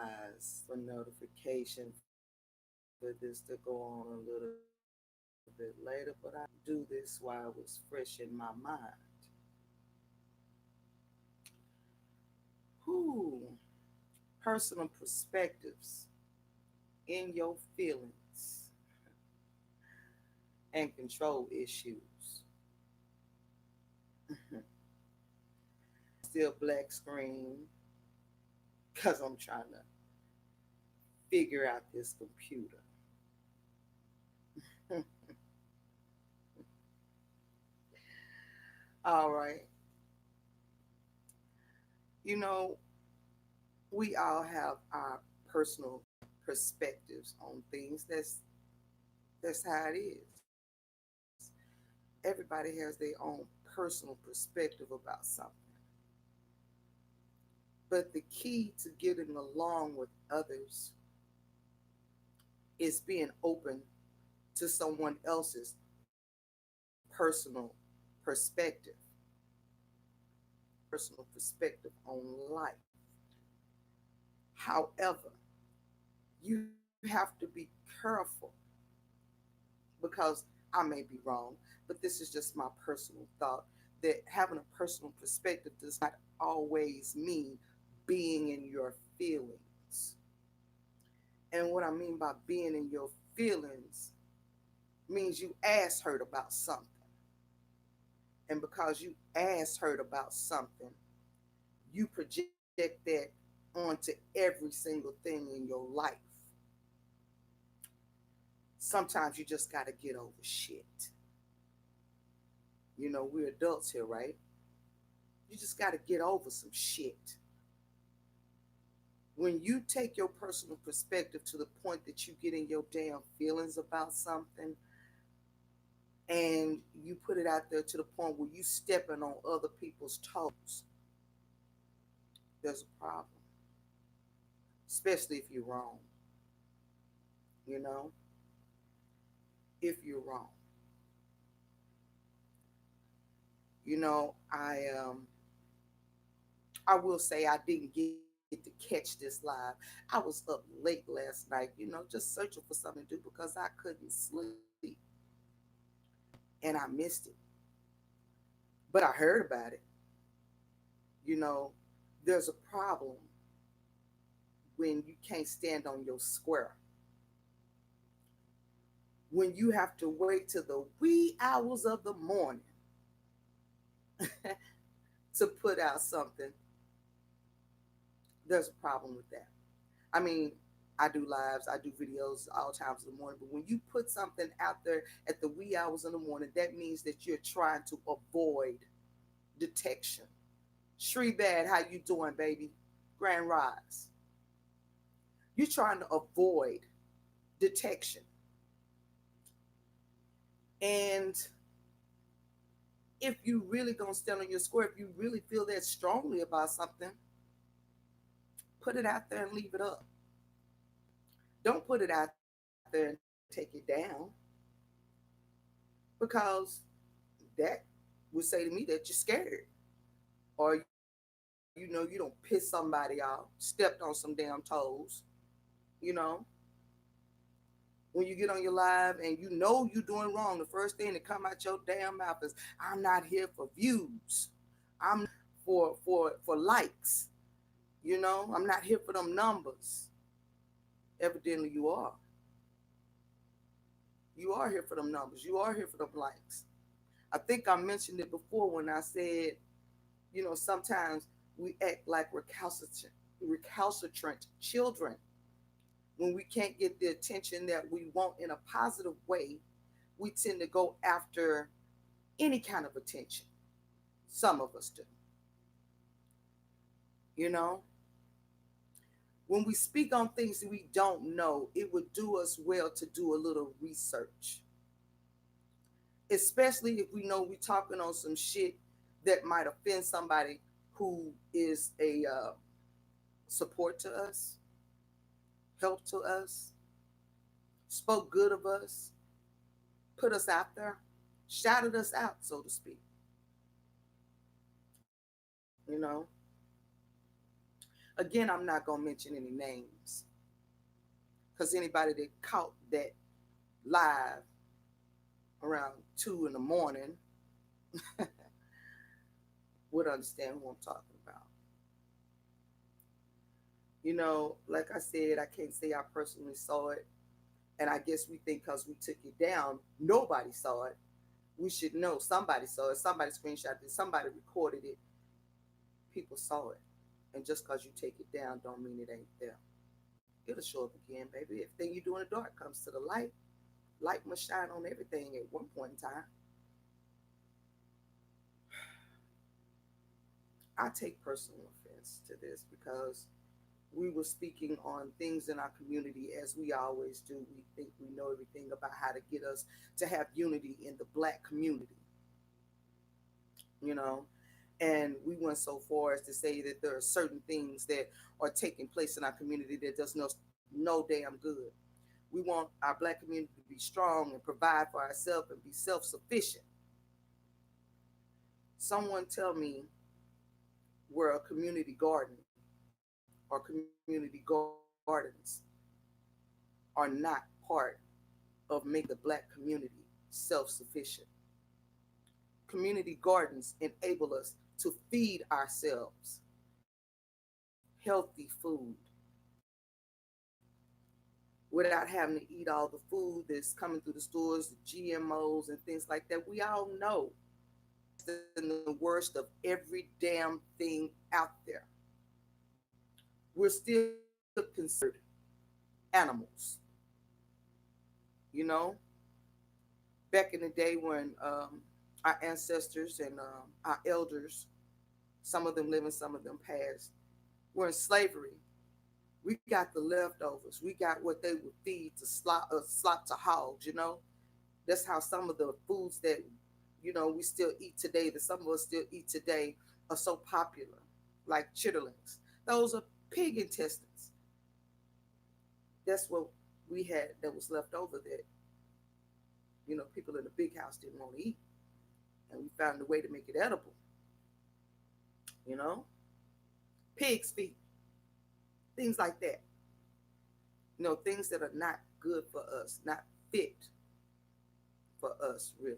eyes for notification for this to go on a little bit later, but I do this while it was fresh in my mind. Who personal perspectives in your feelings and control issues. Still black screen because I'm trying to figure out this computer. All right. You know, we all have our personal perspectives on things. That's how it is. Everybody has their own personal perspective about something. But the key to getting along with others is being open to someone else's personal perspective, personal perspective on life. However, you have to be careful because I may be wrong, but this is just my personal thought that having a personal perspective does not always mean being in your feelings. And what I mean by being in your feelings means you ass hurt about something. And because you ass hurt about something, you project that onto every single thing in your life. Sometimes you just got to get over shit. You know, we're adults here, right? You just got to get over some shit. When you take your personal perspective to the point that you get in your damn feelings about something and you put it out there to the point where you stepping on other people's toes, there's a problem. Especially if you're wrong. You know, if you're wrong. You know, I will say I didn't get to catch this live. I was up late last night, you know, just searching for something to do because I couldn't sleep and I missed it. But I heard about it. You know, there's a problem when you can't stand on your square. When you have to wait till the wee hours of the morning to put out something, there's a problem with that. I mean, I do lives, I do videos all times in the morning, but when you put something out there at the wee hours in the morning, that means that you're trying to avoid detection. Shree Bad, how you doing, baby? Grand Rise. You're trying to avoid detection. And if you really gonna stand on your square, if you really feel that strongly about something, put it out there and leave it up. Don't put it out there and take it down because that would say to me that you're scared or you know you don't piss somebody off, stepped on some damn toes, you know. When you get on your live and you know you're doing wrong, the first thing that come out your damn mouth is, "I'm not here for views. I'm for likes. You know, I'm not here for them numbers." Evidently, you are. You are here for them numbers. You are here for them likes. I think I mentioned it before when I said, you know, sometimes we act like recalcitrant children when we can't get the attention that we want in a positive way. We tend to go after any kind of attention. Some of us do. You know, when we speak on things that we don't know, it would do us well to do a little research, especially if we know we're talking on some shit that might offend somebody who is a support to us, help to us, spoke good of us, put us out there, shouted us out, so to speak. You know, Again, I'm not going to mention any names because anybody that caught that live around 2 in the morning would understand who I'm talking about. Like I said, I can't say I personally saw it. And I guess we think because we took it down, nobody saw it. We should know somebody saw it, somebody screenshot it, somebody recorded it. People saw it. And just because you take it down don't mean it ain't there. It'll show up again, baby. Everything you do in the dark comes to the light. Light must shine on everything at one point in time. I take personal offense to this because we were speaking on things in our community as we always do. We think we know everything about how to get us to have unity in the black community, you know. And we went so far as to say that there are certain things that are taking place in our community that does no damn good. We want our black community to be strong and provide for ourselves and be self-sufficient. Someone tell me where a community garden or community gardens are not part of making the black community self-sufficient. Community gardens enable us to feed ourselves healthy food without having to eat all the food that's coming through the stores, the GMOs and things like that. We all know that's the worst of every damn thing out there. We're still considered animals, you know? Back in the day when our ancestors and our elders, some of them living, some of them passed, were in slavery. We got the leftovers. We got what they would feed to slop to hogs, you know? That's how some of the foods that, we still eat today, that some of us still eat today, are so popular, like chitterlings. Those are pig intestines. That's what we had that was left over that, people in the big house didn't want to eat. And we found a way to make it edible, you know? Pig's feet, things like that. Things that are not good for us, not fit for us, really.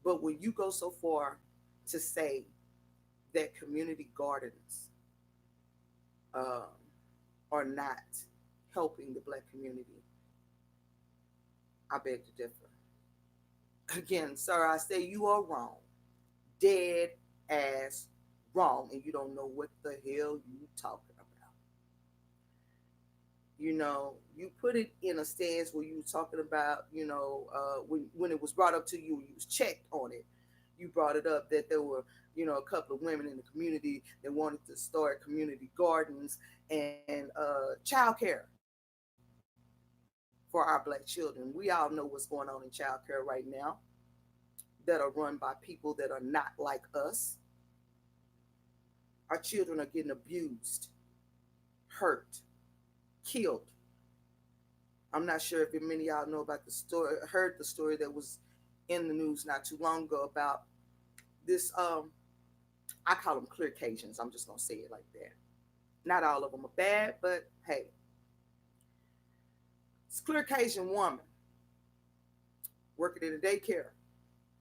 But when you go so far to say that community gardens um, are not helping the black community, I beg to differ. Again, sir, I say you are wrong. Dead ass wrong. And you don't know what the hell you talking about. You put it in a stance where you were talking about, when it was brought up to you, you was checked on it. You brought it up that there were, a couple of women in the community that wanted to start community gardens and childcare for our black children. We all know what's going on in childcare right now that are run by people that are not like us. Our children are getting abused, hurt, killed. I'm not sure if many of y'all know about the story, heard the story that was in the news not too long ago about this. I call them clear Cajuns. I'm just gonna say it like that. Not all of them are bad, but hey, this clear Cajun woman working in a daycare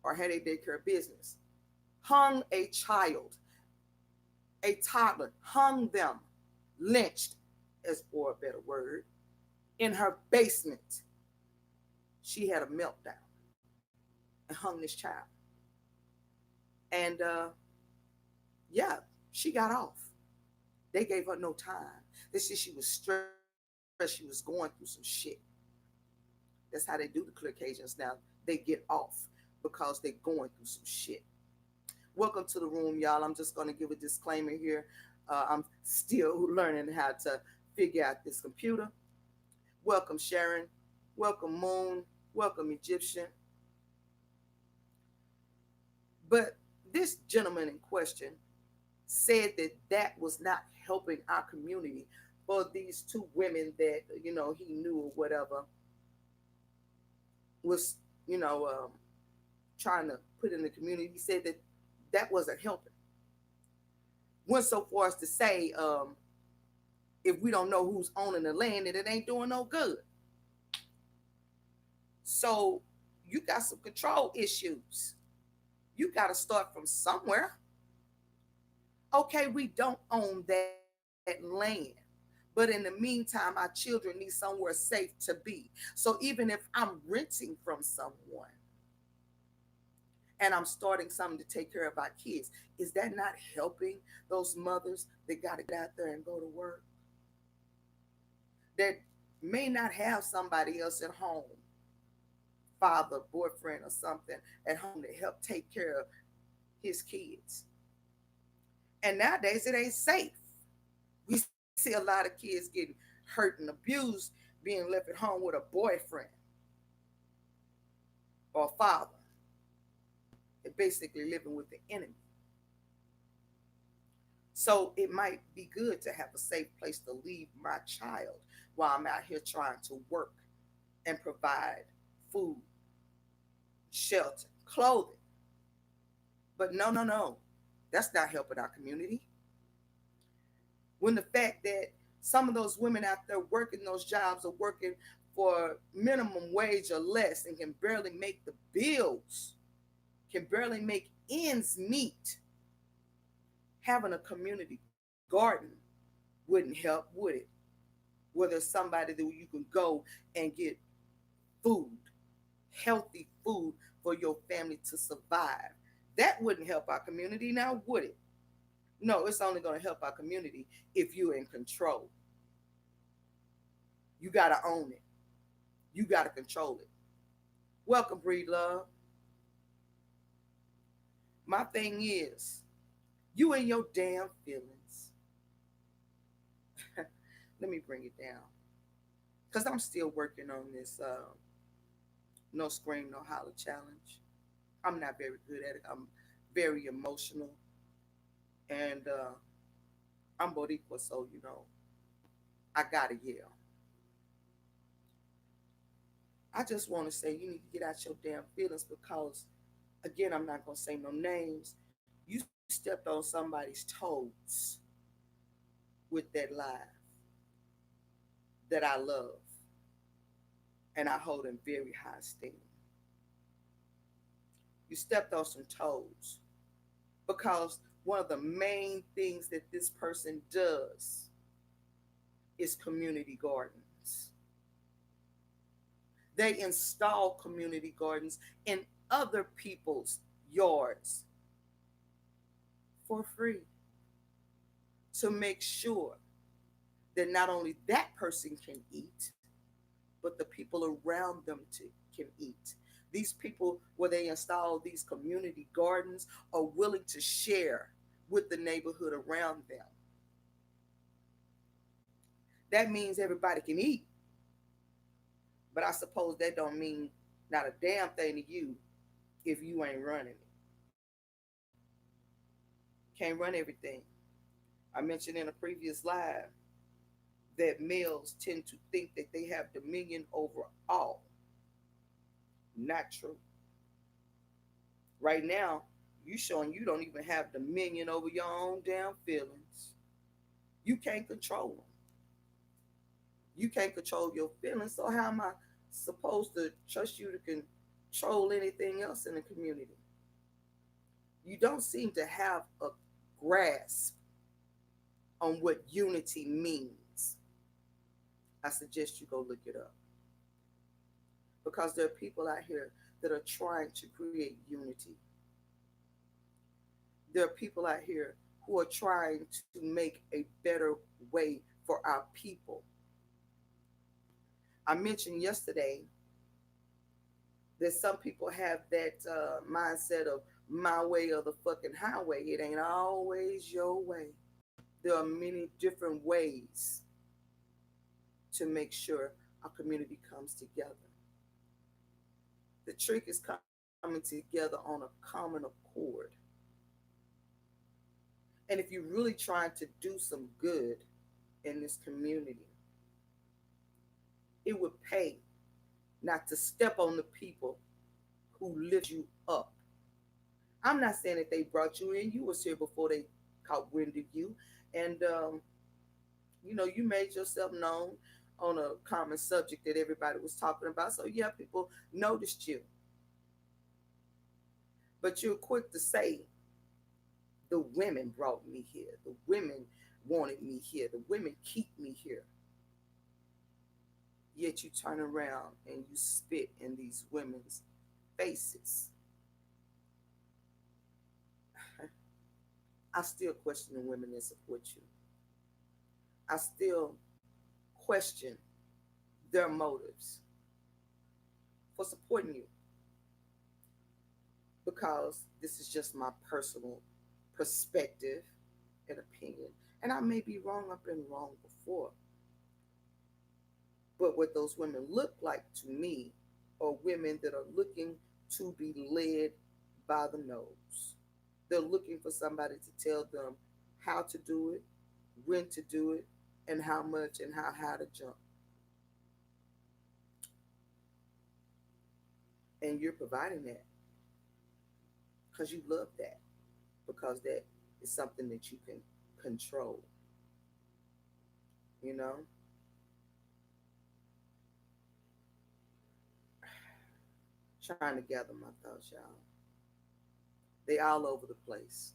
or had a daycare business hung a child, a toddler, hung them, lynched, as for a better word, in her basement. She had a meltdown and hung this child. And yeah, she got off. They gave her no time. They said she was stressed. She was going through some shit. That's how they do the clear Cajuns now. They get off because they're going through some shit. Welcome to the room, y'all. I'm just going to give a disclaimer here. I'm still learning how to figure out this computer. Welcome, Sharon. Welcome, Moon. Welcome, Egyptian. But this gentleman in question said that that was not helping our community for these two women that, he knew or whatever was, trying to put in the community. He said that that wasn't helping. went so far as to say, if we don't know who's owning the land, then it ain't doing no good. So you got some control issues. You got to start from somewhere. Okay, we don't own that land. But in the meantime, our children need somewhere safe to be. So even if I'm renting from someone and I'm starting something to take care of our kids, is that not helping those mothers that got to get out there and go to work? That may not have somebody else at home, father, boyfriend, or something at home to help take care of his kids. And nowadays it ain't safe. We see a lot of kids getting hurt and abused being left at home with a boyfriend or a father and basically living with the enemy. So it might be good to have a safe place to leave my child while I'm out here trying to work and provide food, shelter, clothing. But no, no, no. That's not helping our community. When the fact that some of those women out there working those jobs are working for minimum wage or less and can barely make the bills, can barely make ends meet, having a community garden wouldn't help, would it? Where there's somebody that you can go and get food, healthy food for your family to survive. That wouldn't help our community now, would it? No, it's only going to help our community if you're in control. You got to own it. You got to control it. Welcome, Breed Love. My thing is, you and your damn feelings. Let me bring it down. Because I'm still working on this no scream, no holler challenge. I'm not very good at it. I'm very emotional. And I'm Boricua, so, I got to yell. I just want to say you need to get out your damn feelings because, again, I'm not going to say no names. You stepped on somebody's toes with that lie that I love and I hold in very high esteem. You stepped on some toes because one of the main things that this person does is community gardens. They install community gardens in other people's yards for free to make sure that not only that person can eat, but the people around them can eat. These people, where they install these community gardens, are willing to share with the neighborhood around them. That means everybody can eat, but I suppose that don't mean not a damn thing to you if you ain't running it. Can't run everything. I mentioned in a previous live that males tend to think that they have dominion over all. Not true. Right now, you showing you don't even have dominion over your own damn feelings. You can't control them. You can't control your feelings, so how am I supposed to trust you to control anything else in the community? You don't seem to have a grasp on what unity means. I suggest you go look it up. Because there are people out here that are trying to create unity. There are people out here who are trying to make a better way for our people. I mentioned yesterday that some people have that mindset of my way or the fucking highway. It ain't always your way. There are many different ways to make sure our community comes together. The trick is coming together on a common accord. And if you're really trying to do some good in this community, it would pay not to step on the people who lift you up. I'm not saying that they brought you in. You was here before they caught wind of you, and you made yourself known on a common subject that everybody was talking about. So yeah, people noticed you, but you're quick to say the women brought me here, the women wanted me here, the women keep me here. Yet you turn around and you spit in these women's faces. I still question the women that support you. I still question their motives for supporting you, because this is just my personal perspective and opinion. And I may be wrong, I've been wrong before. But what those women look like to me are women that are looking to be led by the nose. They're looking for somebody to tell them how to do it, when to do it, and how much and how high to jump. And you're providing that because you love that, because that is something that you can control, you know? Trying to gather my thoughts, y'all. They all over the place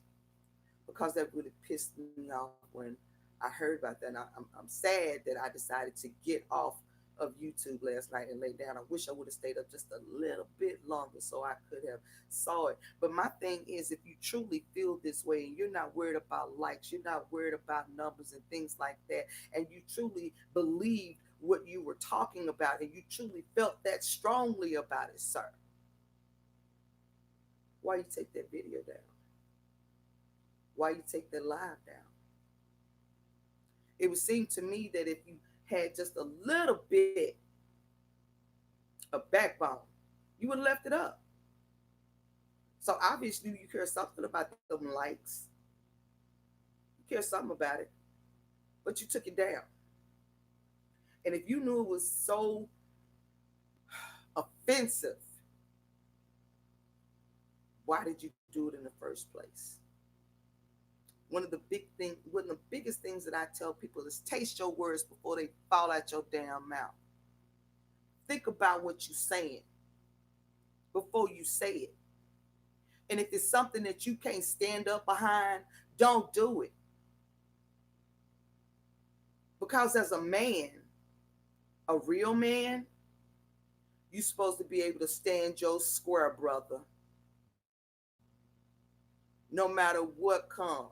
because that really pissed me off when I heard about that. And I'm sad that I decided to get off of YouTube last night and lay down. I wish I would have stayed up just a little bit longer so I could have saw it. But my thing is, if you truly feel this way and you're not worried about likes, you're not worried about numbers and things like that, and you truly believed what you were talking about and you truly felt that strongly about it, sir, why you take that video down? Why you take that live down? It would seem to me that if you had just a little bit of backbone, you would have left it up. So obviously you care something about them likes. You care something about it, but you took it down. And if you knew it was so offensive, why did you do it in the first place? One of the biggest things that I tell people is taste your words before they fall out your damn mouth. Think about what you're saying before you say it. And if it's something that you can't stand up behind, don't do it. Because as a man, a real man, you're supposed to be able to stand your square, brother. No matter what comes,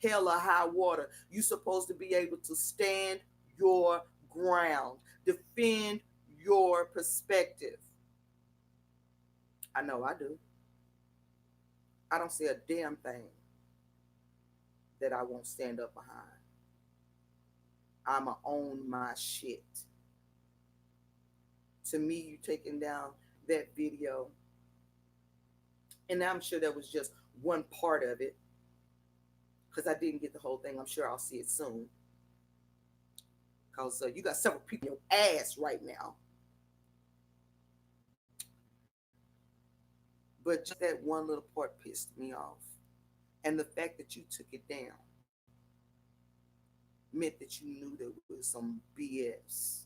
hell or high water, you're supposed to be able to stand your ground, defend your perspective. I know I do. I don't see a damn thing that I won't stand up behind. I'ma own my shit. To me, you taking down that video, and I'm sure that was just one part of it, because I didn't get the whole thing. I'm sure I'll see it soon. Because you got several people in your ass right now. But just that one little part pissed me off. And the fact that you took it down meant that you knew there was some BS.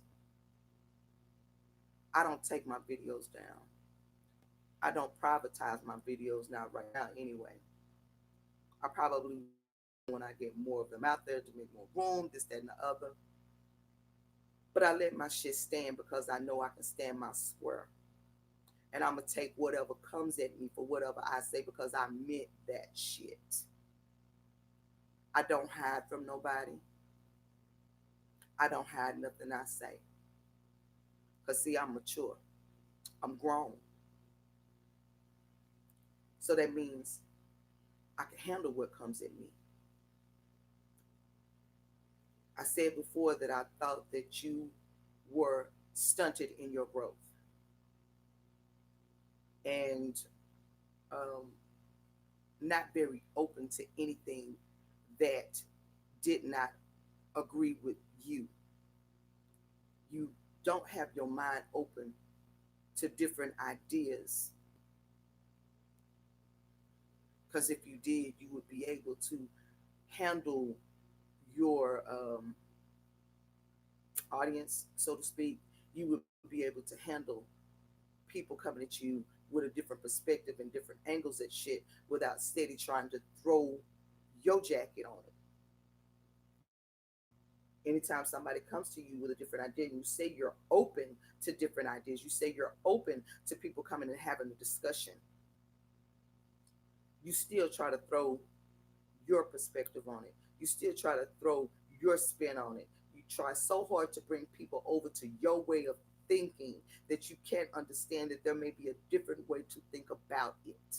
I don't take my videos down. I don't privatize my videos now, right now, anyway. I probably when I get more of them out there to make more room, this, that, and the other. But I let my shit stand because I know I can stand my square. And I'm going to take whatever comes at me for whatever I say because I meant that shit. I don't hide from nobody. I don't hide nothing I say. Because, see, I'm mature. I'm grown. So that means I can handle what comes at me. I said before that I thought that you were stunted in your growth and not very open to anything that did not agree with you. You don't have your mind open to different ideas, because if you did, you would be able to handle your audience, so to speak, you would be able to handle people coming at you with a different perspective and different angles at shit without steady trying to throw your jacket on it. Anytime somebody comes to you with a different idea, and you say you're open to different ideas, you say you're open to people coming and having a discussion, you still try to throw your perspective on it. You still try to throw your spin on it. You try so hard to bring people over to your way of thinking that you can't understand that there may be a different way to think about it.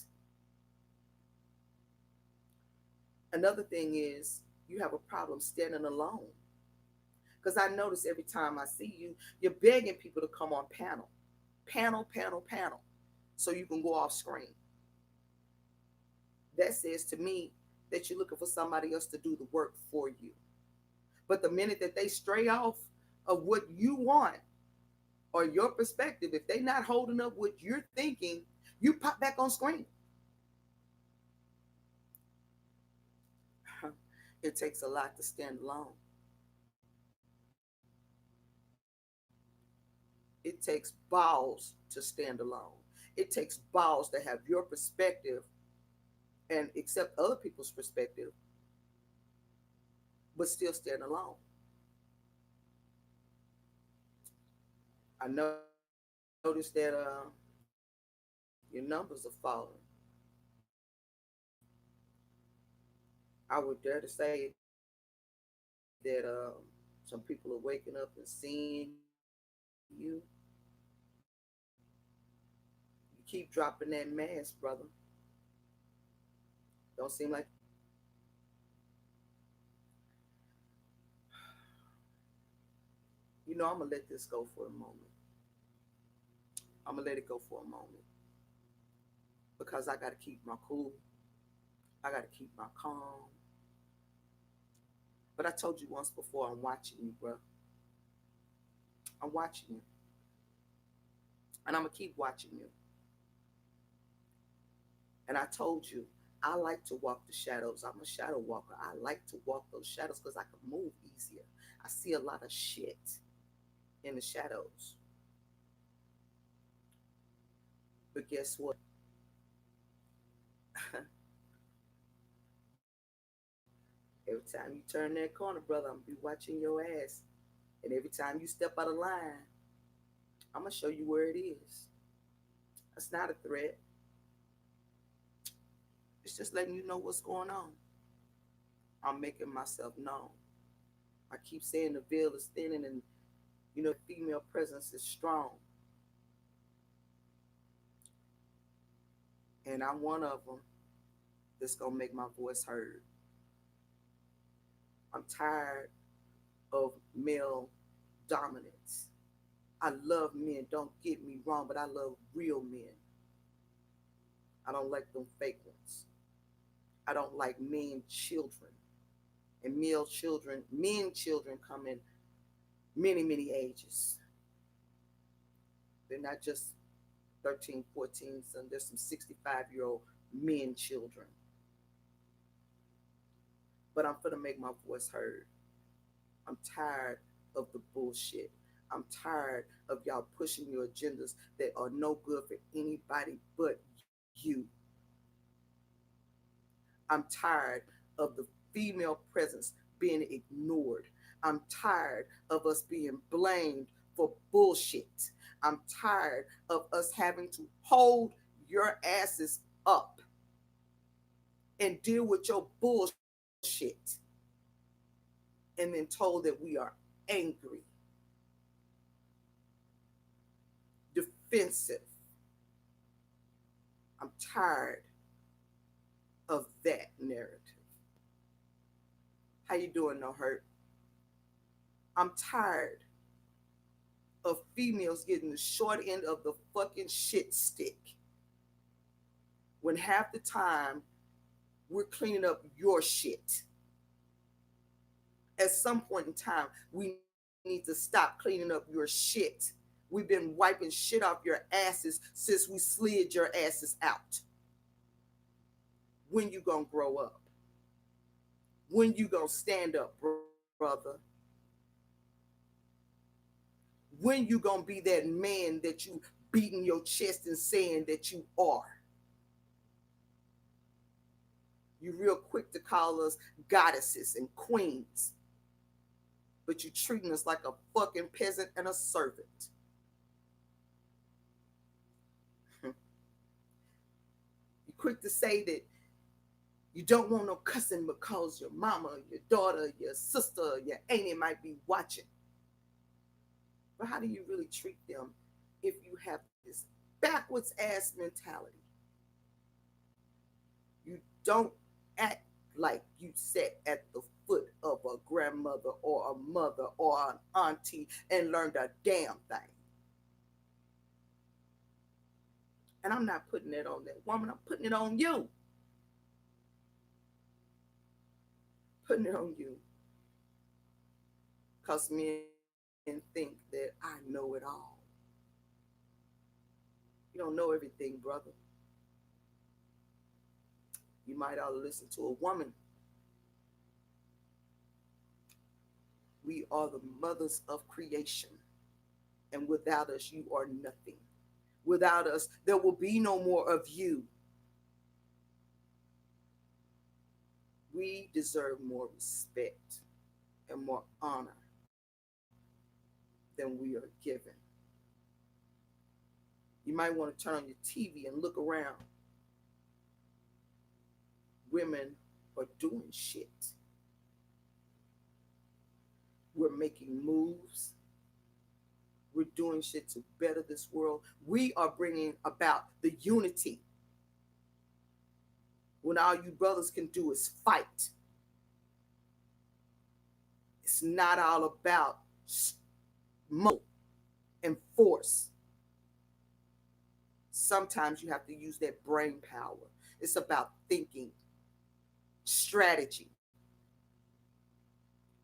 Another thing is you have a problem standing alone. Because I notice every time I see you, you're begging people to come on panel, panel, so you can go off screen. That says to me that you're looking for somebody else to do the work for you. But the minute that they stray off of what you want or your perspective, if they're not holding up what you're thinking, you pop back on screen. It takes a lot to stand alone. It takes balls to stand alone. It takes balls to have your perspective and accept other people's perspective, but still stand alone. I noticed that your numbers are falling. I would dare to say that some people are waking up and seeing you. You keep dropping that mask, brother. Don't seem like I'm gonna let this go for a moment. I'm gonna let it go for a moment because I gotta keep my cool. I gotta keep my calm. But I told you once before, I'm watching you, bro. I'm watching you, and I'm gonna keep watching you. And I told you, I like to walk the shadows. I'm a shadow walker. I like to walk those shadows because I can move easier. I see a lot of shit in the shadows. But guess what? Every time you turn that corner, brother, I'm gonna be watching your ass. And every time you step out of line, I'm gonna show you where it is. That's not a threat. It's just letting you know what's going on. I'm making myself known. I keep saying the veil is thinning and female presence is strong. And I'm one of them that's gonna make my voice heard. I'm tired of male dominance. I love men, don't get me wrong, but I love real men. I don't like them fake ones. I don't like men children. And men children come in many ages. They're not just 13, 14, so there's some 65-year-old men children. But I'm gonna make my voice heard. I'm tired of the bullshit. I'm tired of y'all pushing your agendas that are no good for anybody but you. I'm tired of the female presence being ignored. I'm tired of us being blamed for bullshit. I'm tired of us having to hold your asses up and deal with your bullshit and then told that we are angry, defensive. I'm tired of that narrative. How you doing, No Hurt? I'm tired of females getting the short end of the fucking shit stick when half the time we're cleaning up your shit. At some point in time, we need to stop cleaning up your shit. We've been wiping shit off your asses since we slid your asses out. When you gonna grow up? When you gonna stand up, brother? When you gonna be that man that you beating your chest and saying that you are? You real quick to call us goddesses and queens, but you treating us like a fucking peasant and a servant. You quick to say that you don't want no cousin because your mama, your daughter, your sister, your auntie might be watching. But how do you really treat them if you have this backwards ass mentality? You don't act like you sat at the foot of a grandmother or a mother or an auntie and learned a damn thing. And I'm not putting it on that woman, I'm putting it on you. Putting it on you. Because men think that I know it all. You don't know everything, brother. You might ought to listen to a woman. We are the mothers of creation. And without us, you are nothing. Without us, there will be no more of you. We deserve more respect and more honor than we are given. You might want to turn on your TV and look around. Women are doing shit. We're making moves. We're doing shit to better this world. We are bringing about the unity when all you brothers can do is fight. It's not all about muscle and force. Sometimes you have to use that brain power. It's about thinking, strategy.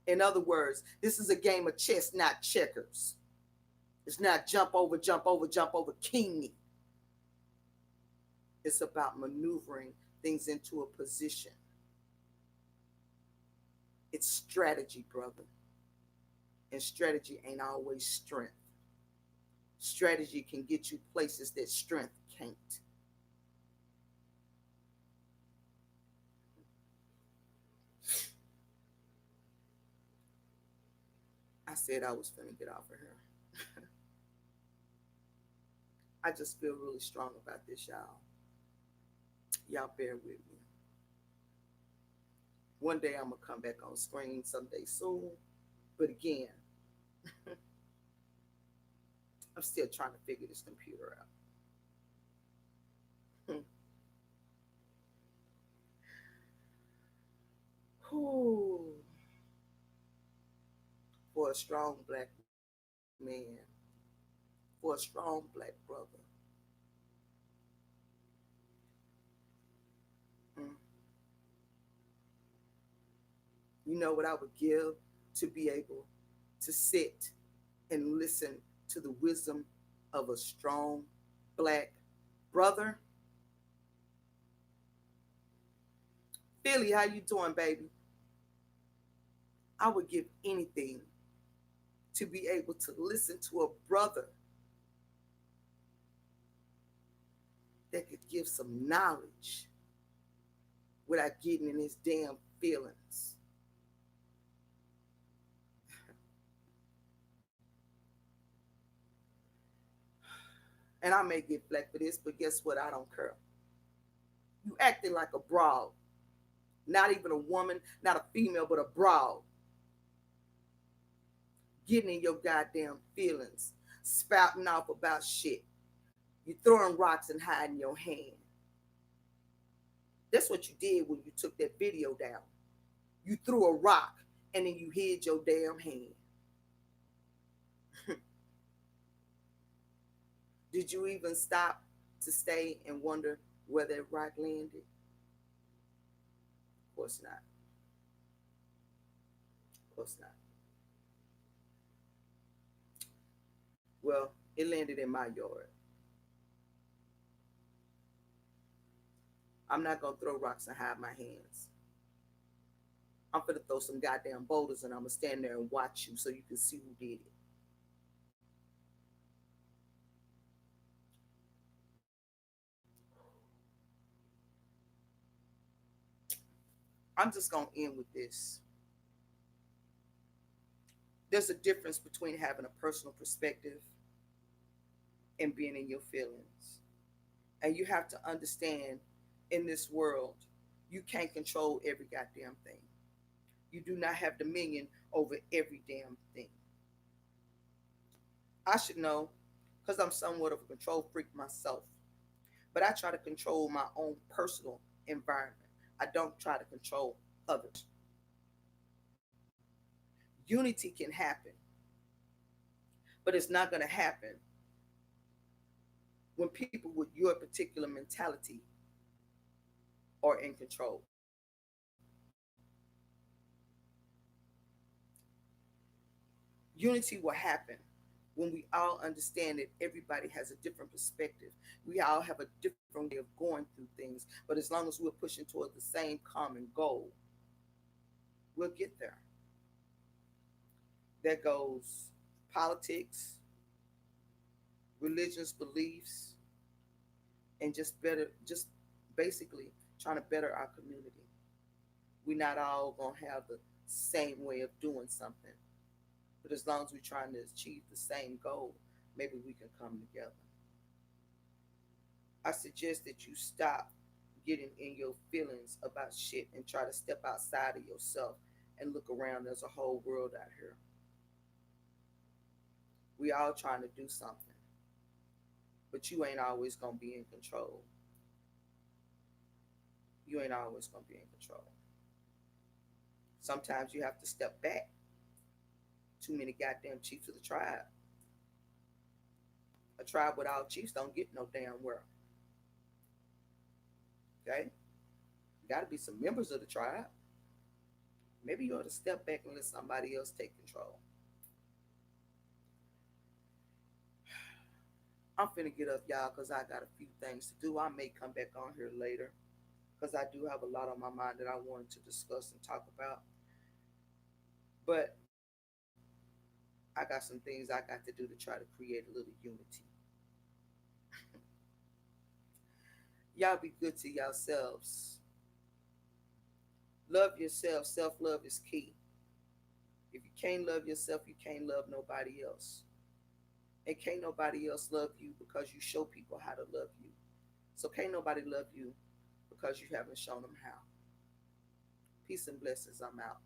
In other words, this is a game of chess, not checkers. It's not jump over, king me. It's about maneuvering things into a position. It's strategy, brother. And strategy ain't always strength. Strategy can get you places that strength can't. I said I was finna get off of here. I just feel really strong about this, y'all. Y'all bear with me. One day I'm gonna come back on screen someday soon. But again, I'm still trying to figure this computer out. Whew. For a strong black man, for a strong black brother. Mm. You know what I would give to be able to sit and listen to the wisdom of a strong black brother? Philly, how you doing, baby? I would give anything to be able to listen to a brother that could give some knowledge without getting in his damn feelings. And I may get flack for this, but guess what? I don't care. You acting like a broad. Not even a woman, not a female, but a broad. Getting in your goddamn feelings. Spouting off about shit. You throwing rocks and hiding your hand. That's what you did when you took that video down. You threw a rock and then you hid your damn hand. Did you even stop to stay and wonder where that rock landed? Of course not. Of course not. Well, it landed in my yard. I'm not going to throw rocks and hide my hands. I'm gonna throw some goddamn boulders and I'm gonna stand there and watch you so you can see who did it. I'm just gonna end with this. There's a difference between having a personal perspective and being in your feelings. And you have to understand, in this world, you can't control every goddamn thing. You do not have dominion over every damn thing. I should know because I'm somewhat of a control freak myself. But I try to control my own personal environment. I don't try to control others. Unity can happen, but it's not going to happen when people with your particular mentality are in control. Unity will happen when we all understand that everybody has a different perspective. We all have a different way of going through things, but as long as we're pushing toward the same common goal, we'll get there. There goes politics, religious beliefs, and just basically trying to better our community. We're not all gonna have the same way of doing something, but as long as we're trying to achieve the same goal, maybe we can come together. I suggest that you stop getting in your feelings about shit and try to step outside of yourself and look around. There's a whole world out here. We all trying to do something, but you ain't always gonna be in control. You ain't always gonna be in control. Sometimes you have to step back. Too many goddamn chiefs of the tribe. A tribe without chiefs don't get no damn where. Okay? Got to be some members of the tribe. Maybe you ought to step back and let somebody else take control. I'm finna get up, y'all, because I got a few things to do. I may come back on here later because I do have a lot on my mind that I wanted to discuss and talk about. But I got some things I got to do to try to create a little unity. Y'all be good to yourselves. Love yourself. Self love is key. If you can't love yourself, you can't love nobody else. And can't nobody else love you because you show people how to love you. So can't nobody love you because you haven't shown them how. Peace and blessings. I'm out.